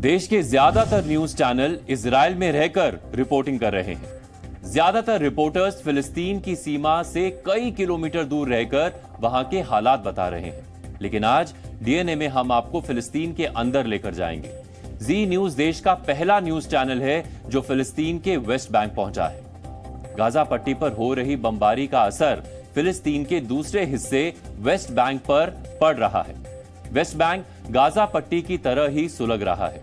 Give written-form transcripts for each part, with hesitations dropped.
देश के ज्यादातर न्यूज चैनल इजराइल में रहकर रिपोर्टिंग कर रहे हैं। ज्यादातर रिपोर्टर्स फिलिस्तीन की सीमा से कई किलोमीटर दूर रहकर वहां के हालात बता रहे हैं। लेकिन आज डीएनए में हम आपको फिलिस्तीन के अंदर लेकर जाएंगे। जी न्यूज देश का पहला न्यूज चैनल है जो फिलिस्तीन के वेस्ट बैंक पहुंचा है। गाजा पट्टी पर हो रही बमबारी का असर फिलिस्तीन के दूसरे हिस्से वेस्ट बैंक पर पड़ रहा है। वेस्ट बैंक गाजा पट्टी की तरह ही सुलग रहा है,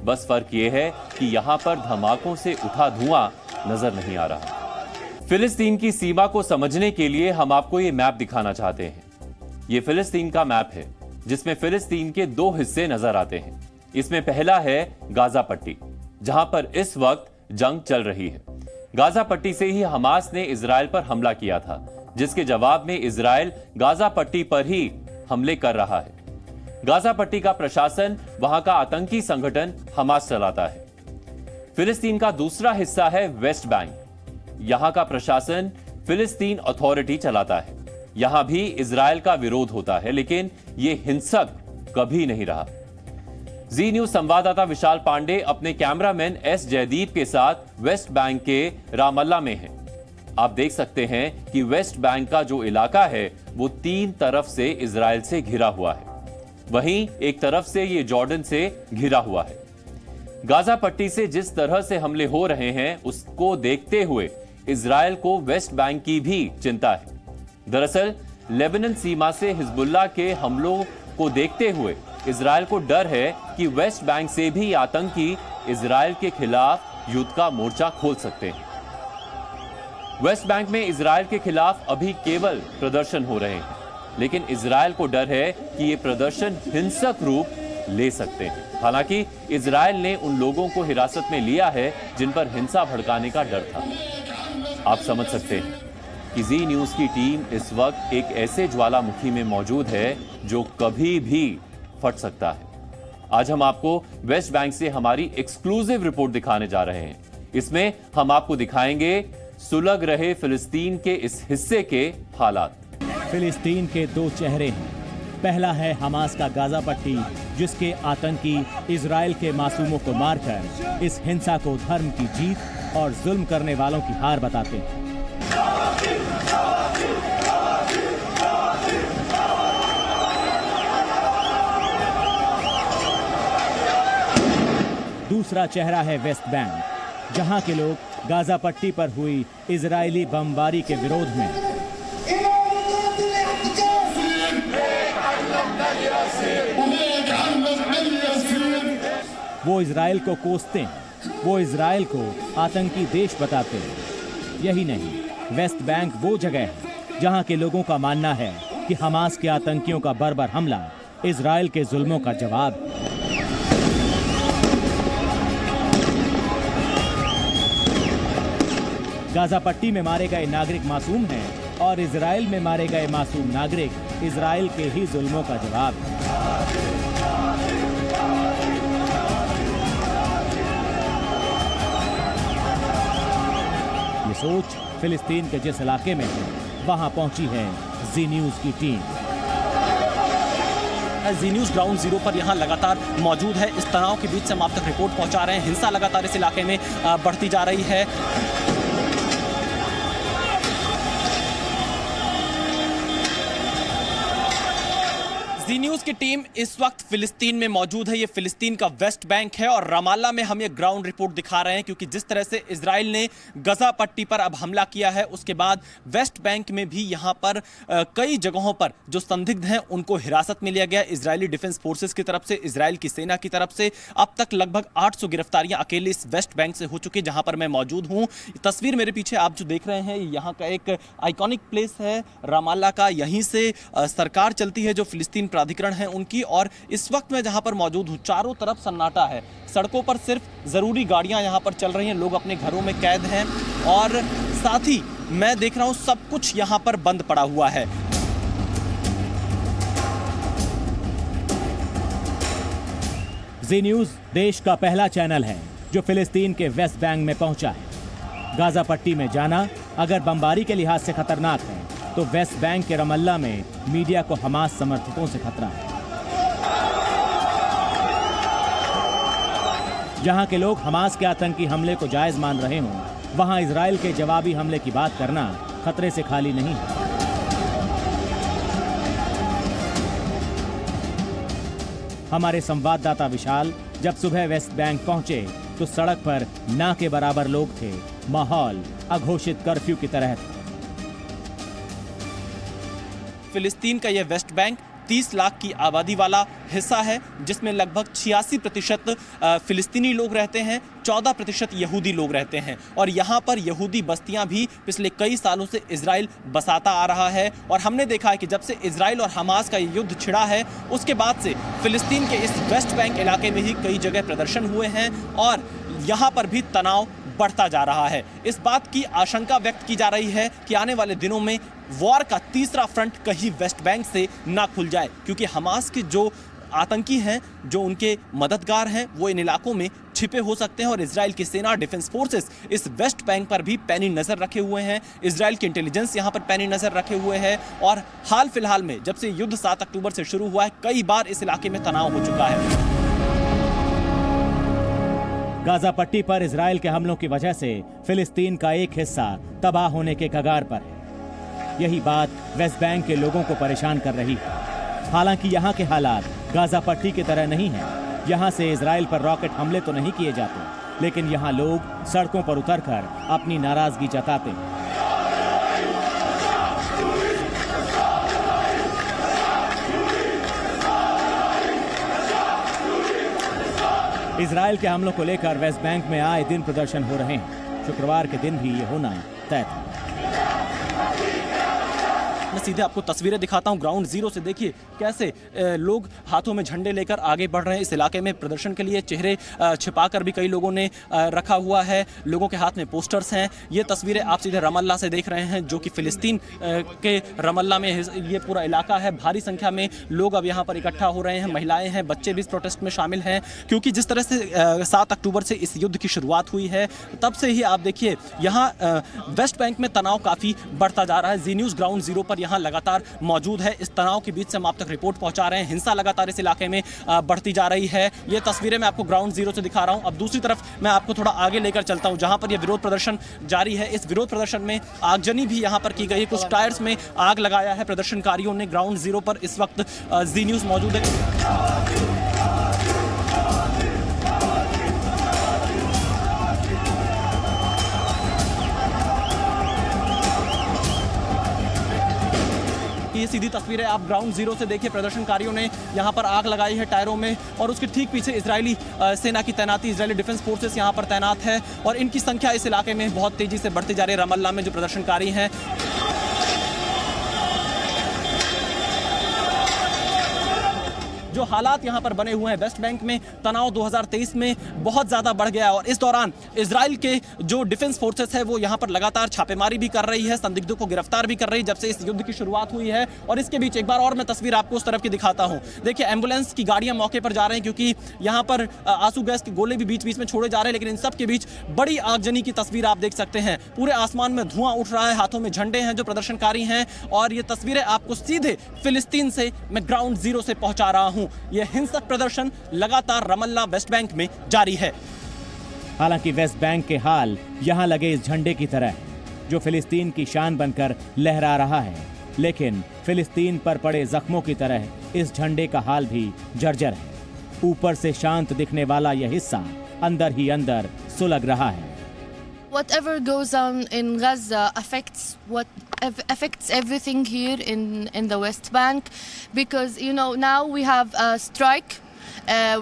बस फर्क यह है कि यहां पर धमाकों से उठा धुआं नजर नहीं आ रहा। फिलिस्तीन की सीमा को समझने के लिए हम आपको ये मैप दिखाना चाहते हैं। ये फिलिस्तीन का मैप है जिसमें फिलिस्तीन के दो हिस्से नजर आते हैं। इसमें पहला है गाजा पट्टी, जहां पर इस वक्त जंग चल रही है। गाजा पट्टी से ही हमास ने इजराइल पर हमला किया था, जिसके जवाब में इजराइल गाजा पट्टी पर ही हमले कर रहा है। गाजा पट्टी का प्रशासन वहां का आतंकी संगठन हमास चलाता है। फिलिस्तीन का दूसरा हिस्सा है वेस्ट बैंक। यहां का प्रशासन फिलिस्तीन अथॉरिटी चलाता है। यहां भी इजराइल का विरोध होता है, लेकिन यह हिंसक कभी नहीं रहा। जी न्यूज संवाददाता विशाल पांडे अपने कैमरामैन एस जयदीप के साथ वेस्ट बैंक के रामल्ला में हैं। आप देख सकते हैं कि वेस्ट बैंक का जो इलाका है वो तीन तरफ से इजराइल से घिरा हुआ है। वहीं एक तरफ से ये जॉर्डन से घिरा हुआ है। गाजा पट्टी से जिस तरह से हमले हो रहे हैं उसको देखते हुए इजराइल को वेस्ट बैंक की भी चिंता है। दरअसल लेबनान सीमा से हिजबुल्लाह के हमलों को देखते हुए इजराइल को डर है कि वेस्ट बैंक से भी आतंकी इजराइल के खिलाफ युद्ध का मोर्चा खोल सकते हैं। वेस्ट बैंक में इजराइल के खिलाफ अभी केवल प्रदर्शन हो रहे हैं, लेकिन इजराइल को डर है कि ये प्रदर्शन हिंसक रूप ले सकते हैं। हालांकि इजराइल ने उन लोगों को हिरासत में लिया है जिन पर हिंसा भड़काने का डर था। आप समझ सकते हैं कि जी न्यूज की टीम इस वक्त एक ऐसे ज्वालामुखी में मौजूद है जो कभी भी फट सकता है। आज हम आपको वेस्ट बैंक से हमारी एक्सक्लूसिव रिपोर्ट दिखाने जा रहे हैं। इसमें हम आपको दिखाएंगे सुलग रहे फिलिस्तीन के इस हिस्से के हालात। फिलिस्तीन के दो चेहरे हैं। पहला है हमास का गाजा पट्टी, जिसके आतंकी इजराइल के मासूमों को मारकर इस हिंसा को धर्म की जीत और जुल्म करने वालों की हार बताते हैं। दूसरा चेहरा है वेस्ट बैंक, जहां के लोग गाजा पट्टी पर हुई इजरायली बमबारी के विरोध में वो इजराइल को कोसते हैं, वो इजराइल को आतंकी देश बताते हैं। यही नहीं, वेस्ट बैंक वो जगह है जहां के लोगों का मानना है कि हमास के आतंकियों का बर्बर हमला इजराइल के जुल्मों का जवाब है। गाजा पट्टी में मारे गए नागरिक मासूम हैं और इजराइल में मारे गए मासूम नागरिक इजराइल के ही जुल्मों का जवाब है। ये सोच फिलिस्तीन के जिस इलाके में है, वहां पहुंची है जी न्यूज की टीम। जी न्यूज ग्राउंड जीरो पर यहाँ लगातार मौजूद है। इस तनाव के बीच से हम आप तक रिपोर्ट पहुंचा रहे हैं। हिंसा लगातार इस इलाके में बढ़ती जा रही है। जी न्यूज की टीम इस वक्त फिलिस्तीन में मौजूद है। ये फिलिस्तीन का वेस्ट बैंक है और रामाल्ला में हम ये ग्राउंड रिपोर्ट दिखा रहे हैं, क्योंकि जिस तरह से इजराइल ने गाजा पट्टी पर अब हमला किया है, उसके बाद वेस्ट बैंक में भी यहाँ पर कई जगहों पर जो संदिग्ध हैं उनको हिरासत में लिया गया। इजरायली डिफेंस फोर्सेस की तरफ से, इजराइल की सेना की तरफ से अब तक लगभग 800 गिरफ्तारियां अकेले इस वेस्ट बैंक से हो चुकी है, जहां पर मैं मौजूद हूँ। तस्वीर मेरे पीछे आप जो देख रहे हैं, यहाँ का एक आइकॉनिक प्लेस है रामाल्ला का। यहीं से सरकार चलती है जो फिलिस्तीन प्राधिकरण है उनकी। और इस वक्त मैं जहां पर मौजूद हूं, चारों तरफ सन्नाटा है। सड़कों पर सिर्फ जरूरी गाड़ियां यहां पर चल रही हैं, लोग अपने घरों में कैद हैं और साथ ही मैं देख रहा हूं सब कुछ यहां पर बंद पड़ा हुआ है। जी न्यूज देश का पहला चैनल है जो फिलिस्तीन के वेस्ट बैंक में पहुंचा है। गाजा पट्टी में जाना अगर बमबारी के लिहाज से खतरनाक है, तो वेस्ट बैंक के रमल्ला में मीडिया को हमास समर्थकों से खतरा है। जहां के लोग हमास के आतंकी हमले को जायज मान रहे हों, वहां इजराइल के जवाबी हमले की बात करना खतरे से खाली नहीं है। हमारे संवाददाता विशाल जब सुबह वेस्ट बैंक पहुंचे तो सड़क पर ना के बराबर लोग थे। माहौल अघोषित कर्फ्यू की तरह था। फिलिस्तीन का यह वेस्ट बैंक 30 लाख की आबादी वाला हिस्सा है, जिसमें लगभग 86% फिलिस्तीनी लोग रहते हैं, 14% यहूदी लोग रहते हैं। और यहाँ पर यहूदी बस्तियाँ भी पिछले कई सालों से इजराइल बसाता आ रहा है। और हमने देखा है कि जब से इजराइल और हमास का युद्ध छिड़ा है, उसके बाद से फिलिस्तीन के इस वेस्ट बैंक इलाके में ही कई जगह प्रदर्शन हुए हैं और यहाँ पर भी तनाव बढ़ता जा रहा है। इस बात की आशंका व्यक्त की जा रही है कि आने वाले दिनों में वॉर का तीसरा फ्रंट कहीं वेस्ट बैंक से ना खुल जाए, क्योंकि हमास के जो आतंकी हैं, जो उनके मददगार हैं, वो इन इलाकों में छिपे हो सकते हैं। और इजराइल की सेना, डिफेंस फोर्सेस इस वेस्ट बैंक पर भी पैनी नजर रखे हुए हैं। इजराइल की इंटेलिजेंस यहाँ पर पैनी नजर रखे हुए है। और हाल फिलहाल में जब से युद्ध 7 अक्टूबर से शुरू हुआ है, कई बार इस इलाके में तनाव हो चुका है। गाजा पट्टी पर इजराइल के हमलों की वजह से फिलिस्तीन का एक हिस्सा तबाह होने के कगार पर है। यही बात वेस्ट बैंक के लोगों को परेशान कर रही है। हालांकि यहाँ के हालात गाजा पट्टी की तरह नहीं हैं। यहाँ से इजराइल पर रॉकेट हमले तो नहीं किए जाते, लेकिन यहाँ लोग सड़कों पर उतरकर अपनी नाराजगी जताते हैं। इजराइल के हमलों को लेकर वेस्ट बैंक में आए दिन प्रदर्शन हो रहे हैं। शुक्रवार के दिन भी ये होना तय था। मैं सीधे आपको तस्वीरें दिखाता हूं ग्राउंड जीरो से। देखिए कैसे लोग हाथों में झंडे लेकर आगे बढ़ रहे हैं। इस इलाके में प्रदर्शन के लिए चेहरे छिपाकर भी कई लोगों ने रखा हुआ है। लोगों के हाथ में पोस्टर्स हैं। ये तस्वीरें आप सीधे रमल्ला से देख रहे हैं, जो कि फिलिस्तीन के रमल्ला में ये पूरा इलाका है। भारी संख्या में लोग अब यहाँ पर इकट्ठा हो रहे हैं। महिलाएं हैं, बच्चे भी इस प्रोटेस्ट में शामिल हैं, क्योंकि जिस तरह से 7 अक्टूबर से इस युद्ध की शुरुआत हुई है, तब से ही आप देखिए यहाँ वेस्ट बैंक में तनाव काफ़ी बढ़ता जा रहा है। जी न्यूज़ ग्राउंड जीरो पर यहाँ लगातार मौजूद है। इस तनाव के बीच से हम आप तक रिपोर्ट पहुंचा रहे हैं। हिंसा लगातार इस इलाके में बढ़ती जा रही है। ये तस्वीरें मैं आपको ग्राउंड जीरो से दिखा रहा हूं। अब दूसरी तरफ मैं आपको थोड़ा आगे लेकर चलता हूं, जहां पर यह विरोध प्रदर्शन जारी है। इस विरोध प्रदर्शन में आगजनी भी यहां पर की गई। कुछ टायर्स में आग लगाया है प्रदर्शनकारियों ने। ग्राउंड जीरो पर इस वक्त जी न्यूज़ मौजूद है। ये सीधी तस्वीरें आप ग्राउंड जीरो से देखिए। प्रदर्शनकारियों ने यहाँ पर आग लगाई है टायरों में, और उसके ठीक पीछे इजरायली सेना की तैनाती, इजरायली डिफेंस फोर्सेस यहाँ पर तैनात है। और इनकी संख्या इस इलाके में बहुत तेजी से बढ़ती जा रही है। रमल्ला में जो प्रदर्शनकारी हैं, जो हालात यहाँ पर बने हुए हैं, वेस्ट बैंक में तनाव 2023 में बहुत ज़्यादा बढ़ गया है। और इस दौरान इजराइल के जो डिफेंस फोर्सेस है वो यहाँ पर लगातार छापेमारी भी कर रही है, संदिग्धों को गिरफ्तार भी कर रही है जब से इस युद्ध की शुरुआत हुई है। और इसके बीच एक बार और मैं तस्वीर आपको उस तरफ की दिखाता हूँ। देखिए एम्बुलेंस की गाड़ियाँ मौके पर जा रही हैं, क्योंकि यहाँ पर आंसू गैस के गोले भी बीच बीच में छोड़े जा रहे हैं। लेकिन इन सब के बीच बड़ी आगजनी की तस्वीर आप देख सकते हैं। पूरे आसमान में धुआं उठ रहा है, हाथों में झंडे हैं जो प्रदर्शनकारी हैं। और ये तस्वीरें आपको सीधे फिलिस्तीन से मैं ग्राउंड जीरो से पहुंचा रहा हूं। यह हिंसक प्रदर्शन लगातार रमल्ला वेस्ट बैंक में जारी है। हालांकि वेस्ट बैंक के हाल यहां लगे इस झंडे की तरह है, जो फिलिस्तीन की शान बनकर लहरा रहा है। लेकिन फिलिस्तीन पर पड़े जख्मों की तरह इस झंडे का हाल भी जर्जर है। ऊपर से शांत दिखने वाला यह हिस्सा अंदर ही अंदर सुलग रहा है। Whatever goes on in Gaza affects everything here in the West Bank, because now we have a strike.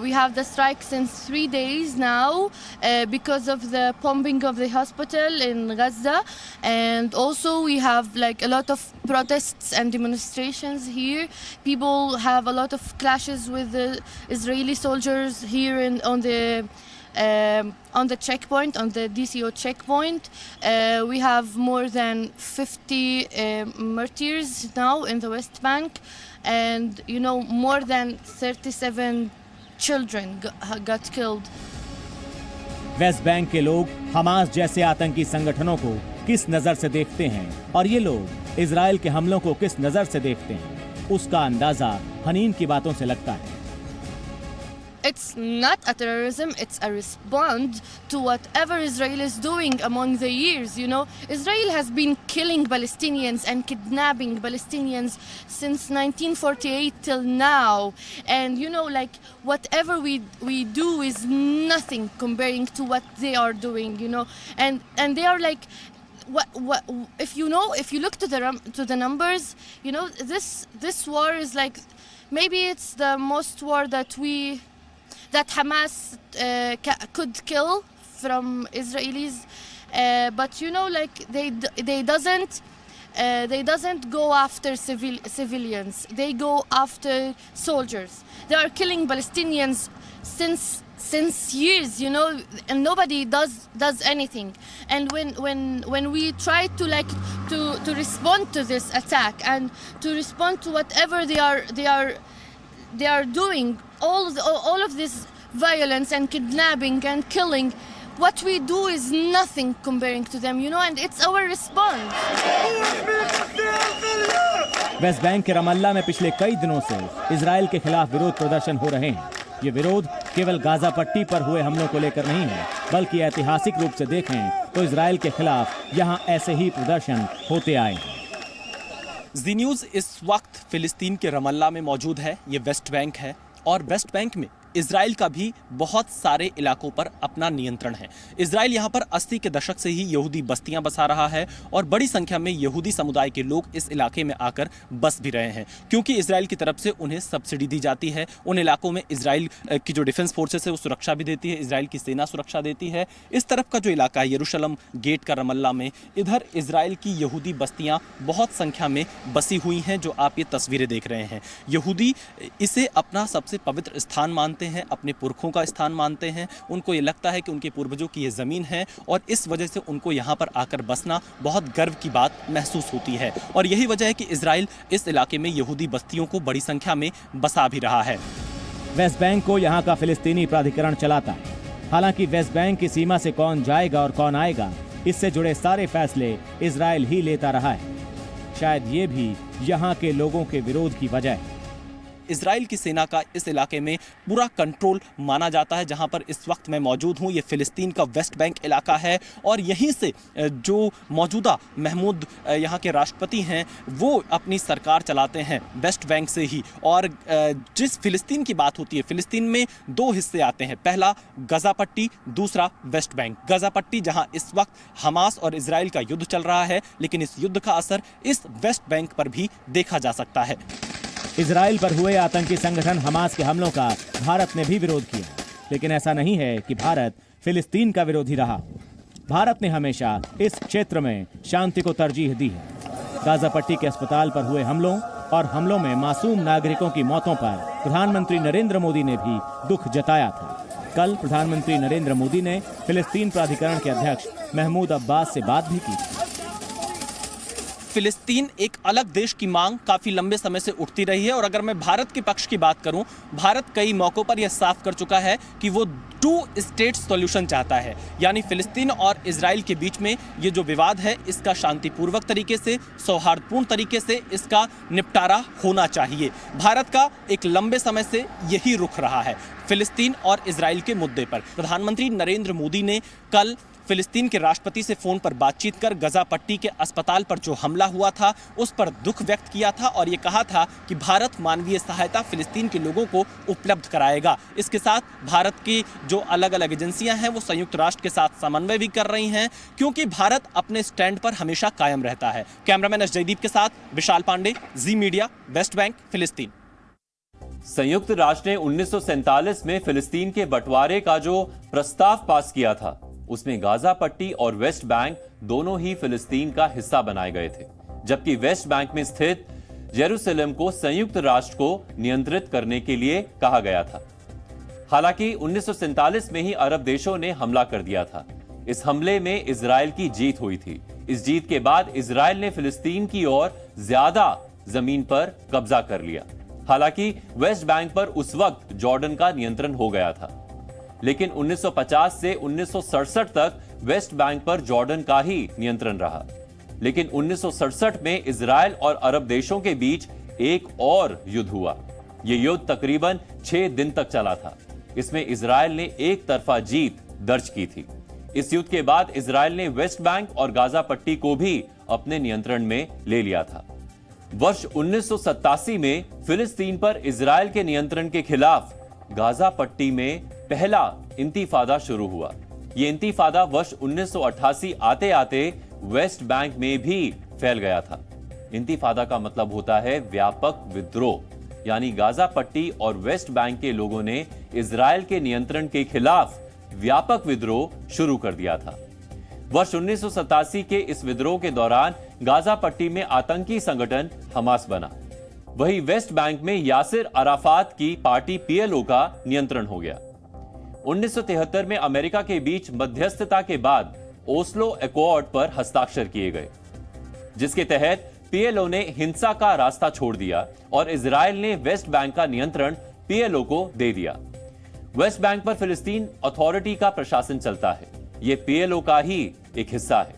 We have the strike since 3 days now because of the bombing of the hospital in Gaza, and also we have like a lot of protests and demonstrations here. People have a lot of clashes with the Israeli soldiers here on the checkpoint, on the DCO checkpoint. We have more than 50 martyrs now in the West Bank, and more than 37 children got killed. West Bank के लोग Hamas जैसे आतंकी संगठनों को किस नजर से देखते हैं और ये लोग इजराइल के हमलों को किस नजर से देखते हैं, उसका अंदाजा हनीन की बातों से लगता है। it's not a terrorism, it's a response to whatever Israel is doing among the years, you know. Israel has been killing Palestinians and kidnapping Palestinians since 1948 till now. And, you know, like, whatever we do is nothing comparing to what they are doing, you know. And they are like, if you look to the numbers, you know, this war is like, maybe it's the most war that Hamas could kill from Israelis, but you know, like they doesn't go after civilians. They go after soldiers. They are killing Palestinians since years, you know, and nobody does anything. And when we try to respond to this attack and to respond to whatever they are doing, all of this violence and kidnapping and killing, what we do is nothing comparing to them, you know, and it's our response. West Bank के Ramallah में पिछले कई दिनों से Israel के खिलाफ विरोध प्रदर्शन हो रहे हैं। ये विरोध केवल गाजा पट्टी पर हुए हमलों को लेकर नहीं है, बल्कि ऐतिहासिक रूप से देखें तो इजराइल के खिलाफ यहाँ ऐसे ही प्रदर्शन होते आए हैं। जी न्यूज़ इस वक्त फिलिस्तीन के रमल्ला में मौजूद है। ये वेस्ट बैंक है और वेस्ट बैंक में इजराइल का भी बहुत सारे इलाकों पर अपना नियंत्रण है। इजराइल यहाँ पर 80 के दशक से ही यहूदी बस्तियां बसा रहा है और बड़ी संख्या में यहूदी समुदाय के लोग इस इलाके में आकर बस भी रहे हैं, क्योंकि इजराइल की तरफ से उन्हें सब्सिडी दी जाती है। उन इलाकों में इजराइल की जो डिफेंस फोर्सेस है वो सुरक्षा भी देती है, इजराइल की सेना सुरक्षा देती है। इस तरफ का जो इलाका है यरूशलेम गेट का रमल्ला में, इधर इजराइल की यहूदी बस्तियाँ बहुत संख्या में बसी हुई हैं, जो आप ये तस्वीरें देख रहे हैं। यहूदी इसे अपना सबसे पवित्र स्थान मानते हैं, अपने पुरखों का स्थान मानते हैं। उनको ये लगता है कि उनके पूर्वजों की ये ज़मीन है और इस वजह से उनको यहाँ पर आकर बसना बहुत गर्व की बात महसूस होती है। और यही वजह है कि इजराइल इस इलाके में यहूदी बस्तियों को बड़ी संख्या में बसा भी रहा है। वेस्ट बैंक को यहाँ का फिलिस्तीनी प्राधिकरण चलाता है। हालांकि वेस्ट बैंक की सीमा से कौन जाएगा और कौन आएगा, इससे जुड़े सारे फैसले इजराइल ही लेता रहा है। शायद ये भी यहाँ के लोगों के विरोध की वजह है। इजराइल की सेना का इस इलाके में पूरा कंट्रोल माना जाता है। जहां पर इस वक्त मैं मौजूद हूं, ये फिलिस्तीन का वेस्ट बैंक इलाका है और यहीं से जो मौजूदा महमूद यहां के राष्ट्रपति हैं वो अपनी सरकार चलाते हैं वेस्ट बैंक से ही। और जिस फिलिस्तीन की बात होती है, फिलिस्तीन में दो हिस्से आते हैं, पहला गजा पट्टी, दूसरा वेस्ट बैंक। गजा पट्टी जहां इस वक्त हमास और इजराइल का युद्ध चल रहा है, लेकिन इस युद्ध का असर इस वेस्ट बैंक पर भी देखा जा सकता है। इजराइल पर हुए आतंकी संगठन हमास के हमलों का भारत ने भी विरोध किया, लेकिन ऐसा नहीं है कि भारत फिलिस्तीन का विरोधी रहा। भारत ने हमेशा इस क्षेत्र में शांति को तरजीह दी है। गाजा पट्टी के अस्पताल पर हुए हमलों और हमलों में मासूम नागरिकों की मौतों पर प्रधानमंत्री नरेंद्र मोदी ने भी दुख जताया था। कल प्रधानमंत्री नरेंद्र मोदी ने फिलिस्तीन प्राधिकरण के अध्यक्ष महमूद अब्बास से बात भी की। फिलिस्तीन एक अलग देश की मांग काफी लंबे समय से उठती रही है और अगर मैं भारत के पक्ष की बात करूं, भारत कई मौकों पर यह साफ कर चुका है कि वो 2 स्टेट सॉल्यूशन चाहता है, यानी फिलिस्तीन और इजराइल के बीच में ये जो विवाद है इसका शांतिपूर्वक तरीके से, सौहार्दपूर्ण तरीके से इसका निपटारा होना चाहिए। भारत का एक लंबे समय से यही रुख रहा है फिलिस्तीन और इजराइल के मुद्दे पर। प्रधानमंत्री नरेंद्र मोदी ने कल फिलिस्तीन के राष्ट्रपति से फोन पर बातचीत कर गजा पट्टी के अस्पताल पर जो हमला हुआ था उस पर दुख व्यक्त किया था और ये कहा था कि भारत मानवीय सहायता फिलिस्तीन के लोगों को उपलब्ध कराएगा। इसके साथ भारत की जो अलग अलग एजेंसियां हैं वो संयुक्त राष्ट्र के साथ समन्वय भी कर रही हैं, क्योंकि भारत अपने स्टैंड पर हमेशा कायम रहता है। कैमरामैन एस जयदीप के साथ विशाल पांडे, जी मीडिया, वेस्ट बैंक, फिलिस्तीन। संयुक्त राष्ट्र ने 1947 में फिलिस्तीन के बंटवारे का जो प्रस्ताव पास किया था उसमें गाजा पट्टी और वेस्ट बैंक दोनों ही फिलिस्तीन का हिस्सा बनाए गए थे, जबकि वेस्ट बैंक में स्थित यरूशलेम को संयुक्त राष्ट्र को नियंत्रित करने के लिए कहा गया था। हालांकि 1947 में ही अरब देशों ने हमला कर दिया था। इस हमले में इजराइल की जीत हुई थी। इस जीत के बाद इजराइल ने फिलिस्तीन की ओर ज्यादा जमीन पर कब्जा कर लिया। हालांकि वेस्ट बैंक पर उस वक्त जॉर्डन का नियंत्रण हो गया था, लेकिन 1950 से 1967 तक वेस्ट बैंक पर जॉर्डन का ही नियंत्रण रहा। लेकिन 1967 में इजराइल और अरब देशों के बीच एक और युद्ध हुआ। यह युद्ध तकरीबन 6 दिन तक चला था। इसमें इजराइल ने एक तरफा जीत दर्ज की थी। इस युद्ध के बाद इजराइल ने वेस्ट बैंक और गाजा पट्टी को भी अपने नियंत्रण में ले लिया था। वर्ष 1987 में फिलिस्तीन पर इजराइल के नियंत्रण के खिलाफ गाजा पट्टी में पहला इंतिफादा शुरू हुआ। यह इंतिफादा वर्ष 1988 आते आते वेस्ट बैंक में भी फैल गया था। इंतिफादा का मतलब होता है व्यापक विद्रोह, यानी गाजा पट्टी और वेस्ट बैंक के लोगों ने इजराइल के नियंत्रण के खिलाफ व्यापक विद्रोह शुरू कर दिया था। वर्ष 1987 के इस विद्रोह के दौरान गाजा पट्टी में आतंकी संगठन हमास बना। वहीं वेस्ट बैंक में यासिर अराफात की पार्टी पीएलओ का नियंत्रण हो गया। 1973 में अमेरिका के बीच मध्यस्थता के बाद ओस्लो एकॉर्ड पर हस्ताक्षर किए गए, जिसके तहत पीएलओ ने हिंसा का रास्ता छोड़ दिया और इजराइल ने वेस्ट बैंक का नियंत्रण पीएलओ को दे दिया। वेस्ट बैंक पर फिलिस्तीन अथॉरिटी का प्रशासन चलता है। यह पीएलओ का ही एक हिस्सा है।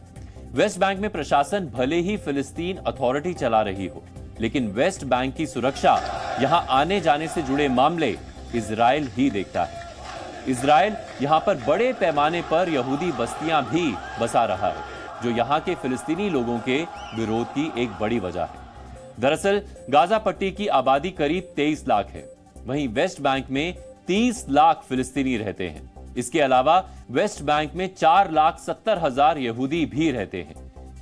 वेस्ट बैंक में प्रशासन भले ही फिलिस्तीन अथॉरिटी चला रही हो, लेकिन वेस्ट बैंक की सुरक्षा, यहां आने जाने से जुड़े मामले इजराइल ही देखता है। इजराइल यहां पर बड़े पैमाने पर यहूदी बस्तियां भी बसा रहा है, जो यहां के फिलिस्तीनी लोगों के विरोध की एक बड़ी वजह है। दरअसल गाजा पट्टी की आबादी करीब 23 लाख है। वहीं वेस्ट बैंक में 30 लाख फिलिस्तीनी रहते हैं। इसके अलावा वेस्ट बैंक में 4,70,000 यहूदी भी रहते हैं।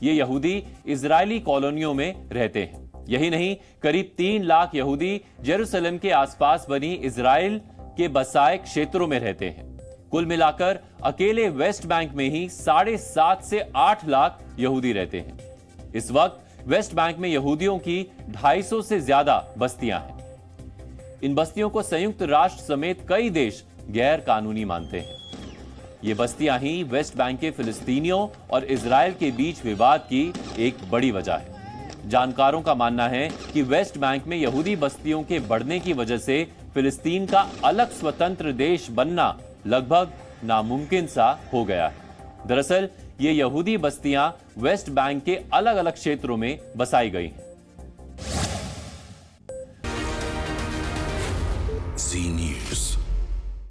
ये यहूदी इजरायली कॉलोनियों में रहते हैं। यही नहीं, करीब 3 लाख यहूदी जेरूसलम के आसपास बनी इजराइल के बसाए क्षेत्रों में रहते हैं। कुल मिलाकर अकेले वेस्ट बैंक में ही 7.5 से 8 लाख यहूदी रहते हैं। इस वक्त वेस्ट बैंक में यहूदियों की 250 से ज्यादा बस्तियां हैं। इन बस्तियों को संयुक्त राष्ट्र समेत कई देश गैर कानूनी मानते हैं। ये बस्तियां ही वेस्ट बैंक के फिलिस्तीनियों और इजराइल के बीच विवाद की एक बड़ी वजह है। जानकारों का मानना है कि वेस्ट बैंक में यहूदी बस्तियों के बढ़ने की वजह से फिलिस्तीन का अलग स्वतंत्र देश बनना लगभग नामुमकिन सा हो गया है। दरअसल ये यहूदी बस्तियां वेस्ट बैंक के अलग अलग क्षेत्रों में बसाई गई हैं।